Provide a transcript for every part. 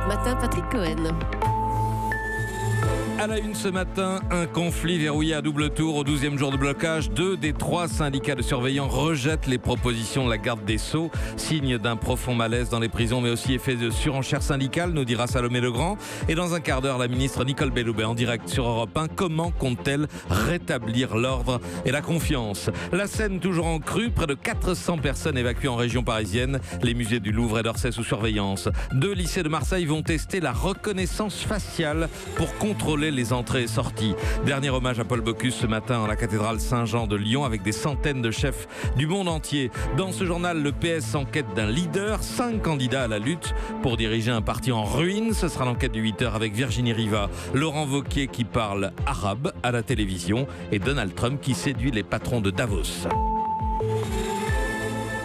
Matin, Patrick Cohen. À la une ce matin, un conflit verrouillé à double tour au 12e jour de blocage. 2 des 3 syndicats de surveillants rejettent les propositions de la garde des Sceaux. Signe d'un profond malaise dans les prisons, mais aussi effet de surenchère syndicale, nous dira Salomé Legrand. Et dans un quart d'heure, la ministre Nicole Belloubet en direct sur Europe 1. Comment compte-t-elle rétablir l'ordre et la confiance? La Seine toujours en crue, près de 400 personnes évacuées en région parisienne. Les musées du Louvre et d'Orsay sous surveillance. 2 lycées de Marseille vont tester la reconnaissance faciale pour contrôler les entrées et sorties. Dernier hommage à Paul Bocuse ce matin à la cathédrale Saint-Jean de Lyon avec des centaines de chefs du monde entier. Dans ce journal, le PS enquête d'un leader, 5 candidats à la lutte pour diriger un parti en ruine. Ce sera l'enquête du 8h avec Virginie Riva, Laurent Wauquiez qui parle arabe à la télévision et Donald Trump qui séduit les patrons de Davos.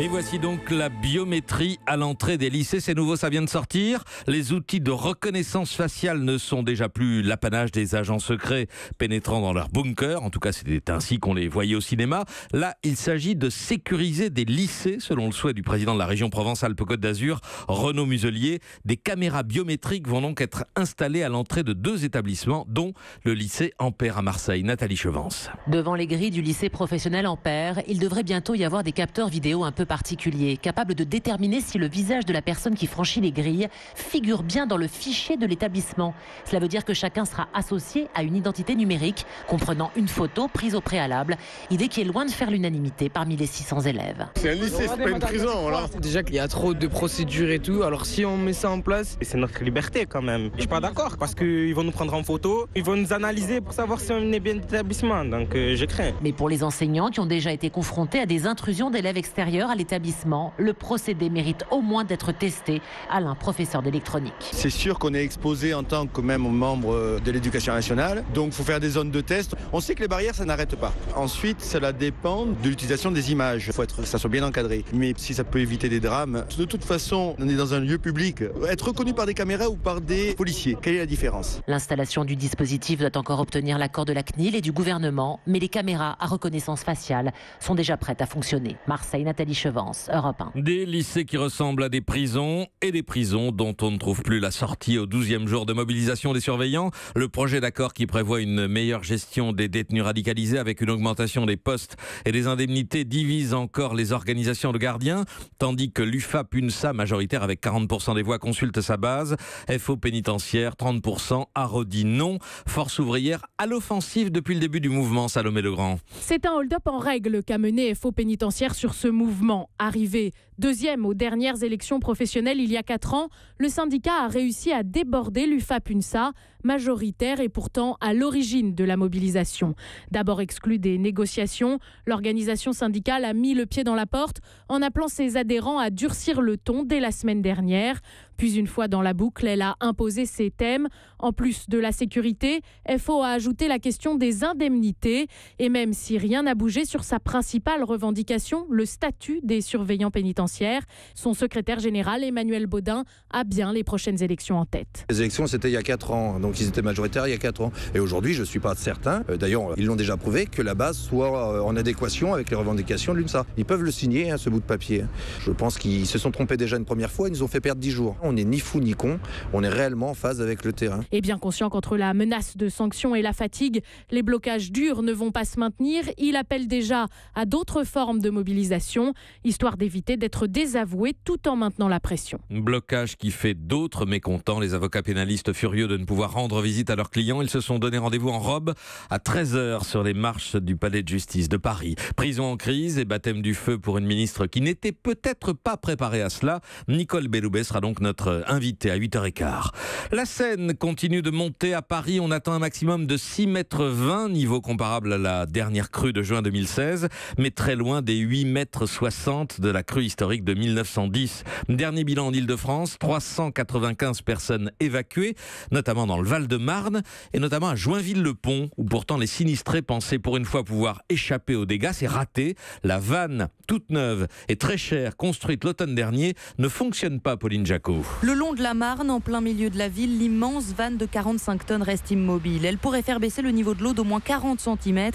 Et voici donc la biométrie à l'entrée des lycées. C'est nouveau, ça vient de sortir. Les outils de reconnaissance faciale ne sont déjà plus l'apanage des agents secrets pénétrant dans leur bunker. En tout cas, c'était ainsi qu'on les voyait au cinéma. Là, il s'agit de sécuriser des lycées, selon le souhait du président de la région Provence-Alpes-Côte d'Azur, Renaud Muselier. Des caméras biométriques vont donc être installées à l'entrée de 2 établissements, dont le lycée Ampère à Marseille. Nathalie Chevance. Devant les grilles du lycée professionnel Ampère, il devrait bientôt y avoir des capteurs vidéo un peu particulier, capable de déterminer si le visage de la personne qui franchit les grilles figure bien dans le fichier de l'établissement. Cela veut dire que chacun sera associé à une identité numérique, comprenant une photo prise au préalable, idée qui est loin de faire l'unanimité parmi les 600 élèves. C'est un lycée, c'est pas une prison, voilà. Déjà qu'il y a trop de procédures et tout, alors si on met ça en place... C'est notre liberté quand même. Je suis pas d'accord parce qu'ils vont nous prendre en photo, ils vont nous analyser pour savoir si on est bien d'établissement, donc je crains. Mais pour les enseignants qui ont déjà été confrontés à des intrusions d'élèves extérieurs à l'établissement, le procédé mérite au moins d'être testé. Alain, professeur d'électronique. C'est sûr qu'on est exposé en tant que même membre de l'éducation nationale, donc il faut faire des zones de test. On sait que les barrières, ça n'arrête pas. Ensuite, cela dépend de l'utilisation des images. Il faut que ça soit bien encadré. Mais si ça peut éviter des drames, de toute façon, on est dans un lieu public. Être reconnu par des caméras ou par des policiers, quelle est la différence? L'installation du dispositif doit encore obtenir l'accord de la CNIL et du gouvernement, mais les caméras à reconnaissance faciale sont déjà prêtes à fonctionner. Marseille, Nathalie Chevance, Europe 1. Des lycées qui ressemblent à des prisons et des prisons dont on ne trouve plus la sortie au 12e jour de mobilisation des surveillants. Le projet d'accord qui prévoit une meilleure gestion des détenus radicalisés avec une augmentation des postes et des indemnités divise encore les organisations de gardiens, tandis que l'UFAP-UNSA, majoritaire avec 40% des voix, consulte sa base. FO pénitentiaire, 30%, Arodi non. Force ouvrière à l'offensive depuis le début du mouvement, Salomé Legrand. C'est un hold-up en règle qu'a mené FO pénitentiaire sur ce mouvement. Arrivé 2e aux dernières élections professionnelles il y a 4 ans, le syndicat a réussi à déborder l'UFAP-UNSA, majoritaire et pourtant à l'origine de la mobilisation. D'abord exclue des négociations, l'organisation syndicale a mis le pied dans la porte en appelant ses adhérents à durcir le ton dès la semaine dernière. Puis une fois dans la boucle, elle a imposé ses thèmes. En plus de la sécurité, FO a ajouté la question des indemnités. Et même si rien n'a bougé sur sa principale revendication, le statut des surveillants pénitentiaires, son secrétaire général Emmanuel Baudin a bien les prochaines élections en tête. Les élections, c'était il y a 4 ans, donc ils étaient majoritaires il y a 4 ans. Et aujourd'hui, je ne suis pas certain, d'ailleurs, ils l'ont déjà prouvé, que la base soit en adéquation avec les revendications de l'UNSA. Ils peuvent le signer, ce bout de papier. Je pense qu'ils se sont trompés déjà une première fois, ils nous ont fait perdre 10 jours. On n'est ni fou ni con, on est réellement en phase avec le terrain. Et bien conscient qu'entre la menace de sanctions et la fatigue, les blocages durs ne vont pas se maintenir, il appelle déjà à d'autres formes de mobilisation, histoire d'éviter d'être désavoué tout en maintenant la pression. Blocage qui fait d'autres mécontents. Les avocats pénalistes furieux de ne pouvoir rendre visite à leurs clients, ils se sont donné rendez-vous en robe à 13h sur les marches du Palais de Justice de Paris. Prison en crise et baptême du feu pour une ministre qui n'était peut-être pas préparée à cela. Nicole Belloubet sera donc notre invitée à 8h15. La Seine continue de monter à Paris. On attend un maximum de 6,20 m, niveau comparable à la dernière crue de juin 2016, mais très loin des 8,60 m de la crue historique de 1910. Dernier bilan en Ile-de-France, 395 personnes évacuées, notamment dans le Val-de-Marne et notamment à Joinville-le-Pont, où pourtant les sinistrés pensaient pour une fois pouvoir échapper aux dégâts. C'est raté. La vanne, toute neuve et très chère, construite l'automne dernier, ne fonctionne pas, Pauline Jacot. Le long de la Marne, en plein milieu de la ville, l'immense vanne de 45 tonnes reste immobile. Elle pourrait faire baisser le niveau de l'eau d'au moins 40 cm.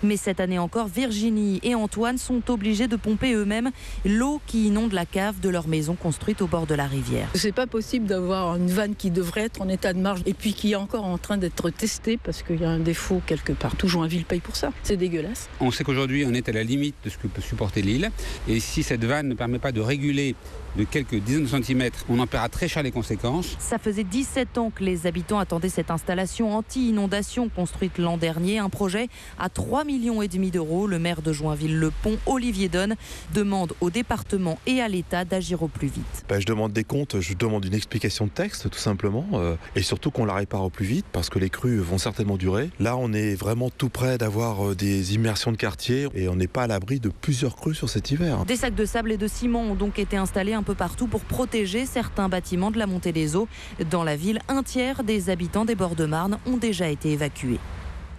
Mais cette année encore, Virginie et Antoine sont obligés de pomper eux-mêmes l'eau qui inonde la cave de leur maison construite au bord de la rivière. C'est pas possible d'avoir une vanne qui devrait être en état de marche et puis qui est encore en train d'être testée parce qu'il y a un défaut quelque part. Tout Joinville paye pour ça. C'est dégueulasse. On sait qu'aujourd'hui, on est à la limite de ce que peut supporter l'île. Et si cette vanne ne permet pas de réguler de quelques dizaines de centimètres, on en paiera très cher les conséquences. Ça faisait 17 ans que les habitants attendaient cette installation anti-inondation construite l'an dernier. Un projet à 3,5 millions d'euros. Le maire de Joinville-le-Pont, Olivier Donne, demande au département et à l'État d'agir au plus vite. Je demande des comptes, je demande une explication de texte tout simplement et surtout qu'on la répare au plus vite parce que les crues vont certainement durer. Là on est vraiment tout près d'avoir des immersions de quartier et on n'est pas à l'abri de plusieurs crues sur cet hiver. Des sacs de sable et de ciment ont donc été installés un peu partout pour protéger certains bâtiments de la montée des eaux. Dans la ville, un tiers des habitants des bords de Marne ont déjà été évacués.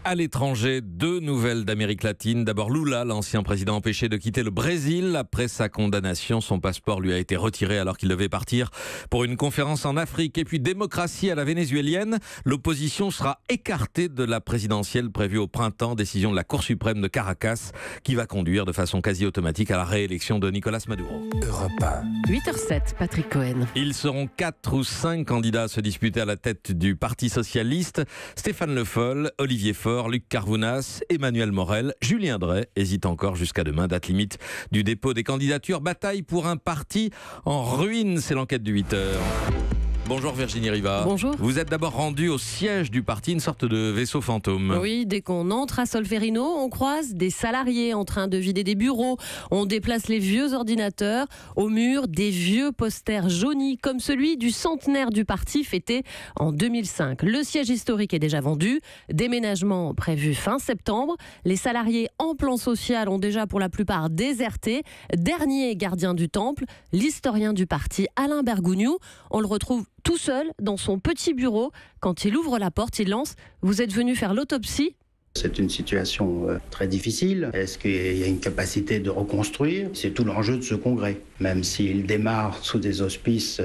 À l'étranger, 2 nouvelles d'Amérique latine. D'abord Lula, l'ancien président empêché de quitter le Brésil. Après sa condamnation, son passeport lui a été retiré alors qu'il devait partir pour une conférence en Afrique. Et puis démocratie à la vénézuélienne. L'opposition sera écartée de la présidentielle prévue au printemps. Décision de la Cour suprême de Caracas qui va conduire de façon quasi automatique à la réélection de Nicolas Maduro. Europe 1. 8h07, Patrick Cohen. Ils seront 4 ou 5 candidats à se disputer à la tête du Parti socialiste. Stéphane Le Foll, Olivier Faure, Luc Carvounas, Emmanuel Morel, Julien Drey hésite encore jusqu'à demain, date limite du dépôt des candidatures. Bataille pour un parti en ruine, c'est l'enquête du 8h. Bonjour Virginie Riva. Bonjour. Vous êtes d'abord rendue au siège du parti, une sorte de vaisseau fantôme. Oui, dès qu'on entre à Solferino, on croise des salariés en train de vider des bureaux. On déplace les vieux ordinateurs. Au mur, des vieux posters jaunis, comme celui du centenaire du parti fêté en 2005. Le siège historique est déjà vendu. Déménagement prévu fin septembre. Les salariés en plan social ont déjà pour la plupart déserté. Dernier gardien du temple, l'historien du parti Alain Bergougnoux. On le retrouve tout seul dans son petit bureau. Quand il ouvre la porte, il lance « Vous êtes venu faire l'autopsie ?» C'est une situation très difficile. Est-ce qu'il y a une capacité de reconstruire? C'est tout l'enjeu de ce congrès. Même s'il démarre sous des auspices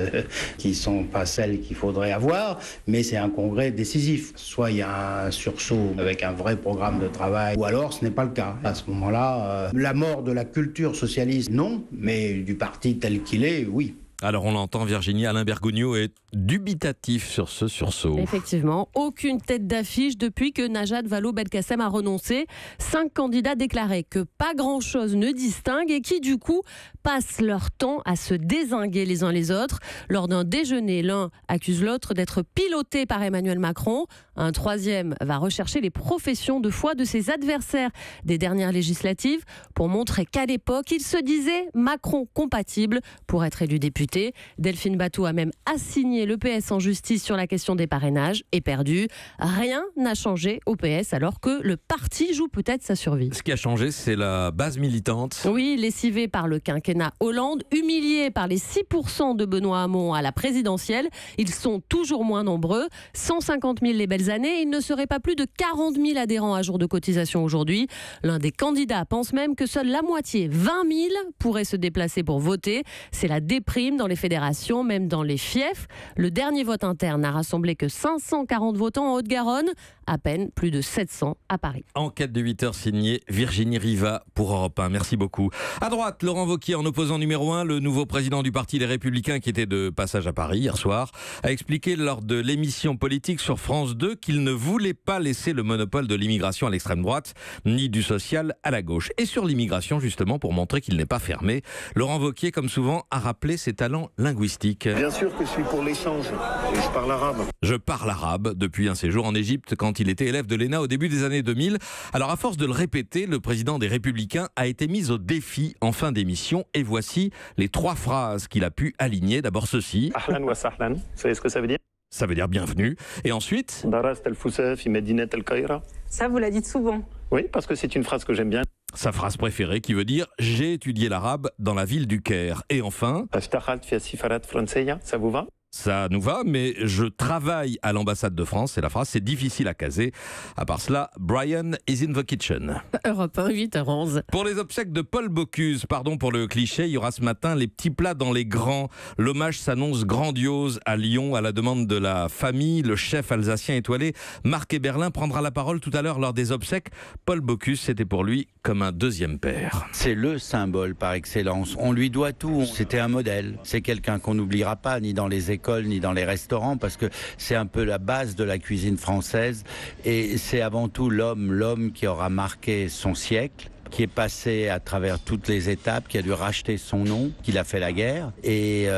qui ne sont pas celles qu'il faudrait avoir, mais c'est un congrès décisif. Soit il y a un sursaut avec un vrai programme de travail, ou alors ce n'est pas le cas. À ce moment-là, la mort de la culture socialiste, non, mais du parti tel qu'il est, oui. Alors on l'entend, Virginie, Alain Bergougnoux est dubitatif sur ce sursaut. Effectivement, aucune tête d'affiche depuis que Najat Vallaud-Belkacem a renoncé. 5 candidats déclarés que pas grand-chose ne distingue et qui du coup passent leur temps à se dézinguer les uns les autres. Lors d'un déjeuner, l'un accuse l'autre d'être piloté par Emmanuel Macron. Un troisième va rechercher les professions de foi de ses adversaires des dernières législatives pour montrer qu'à l'époque, il se disait Macron compatible pour être élu député. Delphine Batho a même assigné le PS en justice sur la question des parrainages et perdu. Rien n'a changé au PS alors que le parti joue peut-être sa survie. Ce qui a changé, c'est la base militante. Oui, lessivé par le quinquennat Hollande, humilié par les 6% de Benoît Hamon à la présidentielle. Ils sont toujours moins nombreux. 150 000 les belles années. Il ne serait pas plus de 40 000 adhérents à jour de cotisation aujourd'hui. L'un des candidats pense même que seule la moitié, 20 000, pourraient se déplacer pour voter. C'est la déprime dans les fédérations, même dans les fiefs. Le dernier vote interne n'a rassemblé que 540 votants en Haute-Garonne, à peine plus de 700 à Paris. Enquête de 8h signée Virginie Riva pour Europe 1. Merci beaucoup. À droite, Laurent Wauquiez en opposant numéro 1, le nouveau président du Parti Les Républicains qui était de passage à Paris hier soir, a expliqué lors de l'émission politique sur France 2 qu'il ne voulait pas laisser le monopole de l'immigration à l'extrême droite, ni du social à la gauche. Et sur l'immigration, justement, pour montrer qu'il n'est pas fermé, Laurent Wauquiez, comme souvent, a rappelé ses talents linguistiques. Bien sûr que je suis pour l'échange, et je parle arabe. Je parle arabe depuis un séjour en Égypte quand il était élève de l'ENA au début des années 2000. Alors à force de le répéter, le président des Républicains a été mis au défi en fin d'émission. Et voici les 3 phrases qu'il a pu aligner. D'abord ceci. Ahlan wa sahlan. Vous savez ce que ça veut dire? Ça veut dire bienvenue. Et ensuite. Darast al-Foussa fi Medinat al-Kaira. Ça, vous la dites souvent. Oui, parce que c'est une phrase que j'aime bien. Sa phrase préférée qui veut dire « J'ai étudié l'arabe dans la ville du Caire ». Et enfin… Aftahat fi sifarat franceya, ça vous va? ça nous va, mais je travaille à l'ambassade de France. C'est la phrase, c'est difficile à caser. À part cela, Brian is in the kitchen. Europe 1, 8h11. Pour les obsèques de Paul Bocuse, pardon pour le cliché, il y aura ce matin les petits plats dans les grands. L'hommage s'annonce grandiose à Lyon à la demande de la famille. Le chef alsacien étoilé Marc Eberlin prendra la parole tout à l'heure lors des obsèques. Paul Bocuse, c'était pour lui comme un deuxième père. C'est le symbole par excellence. On lui doit tout. C'était un modèle. C'est quelqu'un qu'on n'oubliera pas, ni dans les écoles, ni dans les restaurants, parce que c'est un peu la base de la cuisine française. Et c'est avant tout l'homme qui aura marqué son siècle, qui est passé à travers toutes les étapes, qui a dû racheter son nom, qu'il a fait la guerre. Et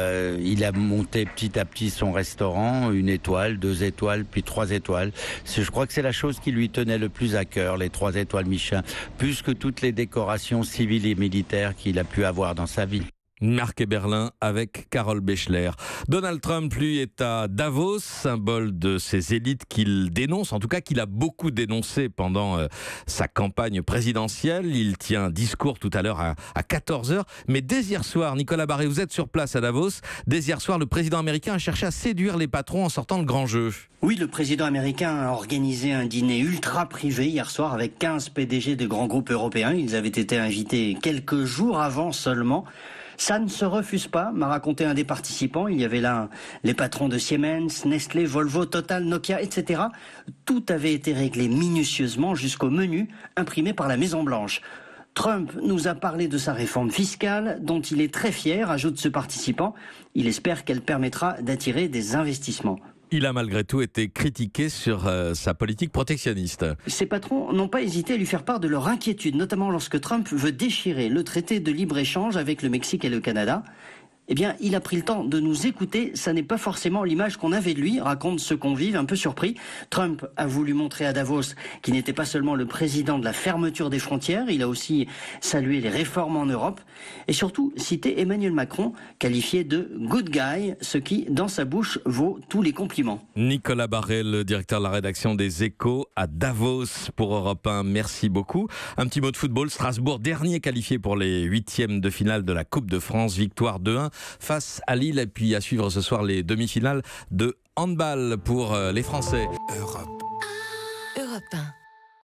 il a monté petit à petit son restaurant, 1 étoile, 2 étoiles, puis 3 étoiles. Je crois que c'est la chose qui lui tenait le plus à cœur, les 3 étoiles Michelin, plus que toutes les décorations civiles et militaires qu'il a pu avoir dans sa vie. Marc Eberlin avec Carole Bechler. Donald Trump, lui, est à Davos, symbole de ces élites qu'il dénonce, en tout cas qu'il a beaucoup dénoncé pendant sa campagne présidentielle. Il tient un discours tout à l'heure à 14h. Mais dès hier soir, Nicolas Barré, vous êtes sur place à Davos. Dès hier soir, le président américain a cherché à séduire les patrons en sortant le grand jeu. Oui, le président américain a organisé un dîner ultra privé hier soir avec 15 PDG de grands groupes européens. Ils avaient été invités quelques jours avant seulement. Ça ne se refuse pas, m'a raconté un des participants. Il y avait là les patrons de Siemens, Nestlé, Volvo, Total, Nokia, etc. Tout avait été réglé minutieusement jusqu'au menu imprimé par la Maison-Blanche. Trump nous a parlé de sa réforme fiscale, dont il est très fier, ajoute ce participant. Il espère qu'elle permettra d'attirer des investissements. Il a malgré tout été critiqué sur sa politique protectionniste. Ses patrons n'ont pas hésité à lui faire part de leur inquiétude, notamment lorsque Trump veut déchirer le traité de libre-échange avec le Mexique et le Canada. Eh bien, il a pris le temps de nous écouter. Ça n'est pas forcément l'image qu'on avait de lui, raconte ce convive, un peu surpris. Trump a voulu montrer à Davos qu'il n'était pas seulement le président de la fermeture des frontières, il a aussi salué les réformes en Europe et surtout cité Emmanuel Macron, qualifié de « good guy », ce qui, dans sa bouche, vaut tous les compliments. Nicolas Barré, le directeur de la rédaction des Échos à Davos pour Europe 1. Merci beaucoup. Un petit mot de football. Strasbourg, dernier qualifié pour les 8e de finale de la Coupe de France. Victoire 2-1. Face à Lille, et puis à suivre ce soir les demi-finales de handball pour les Français. Europe 1.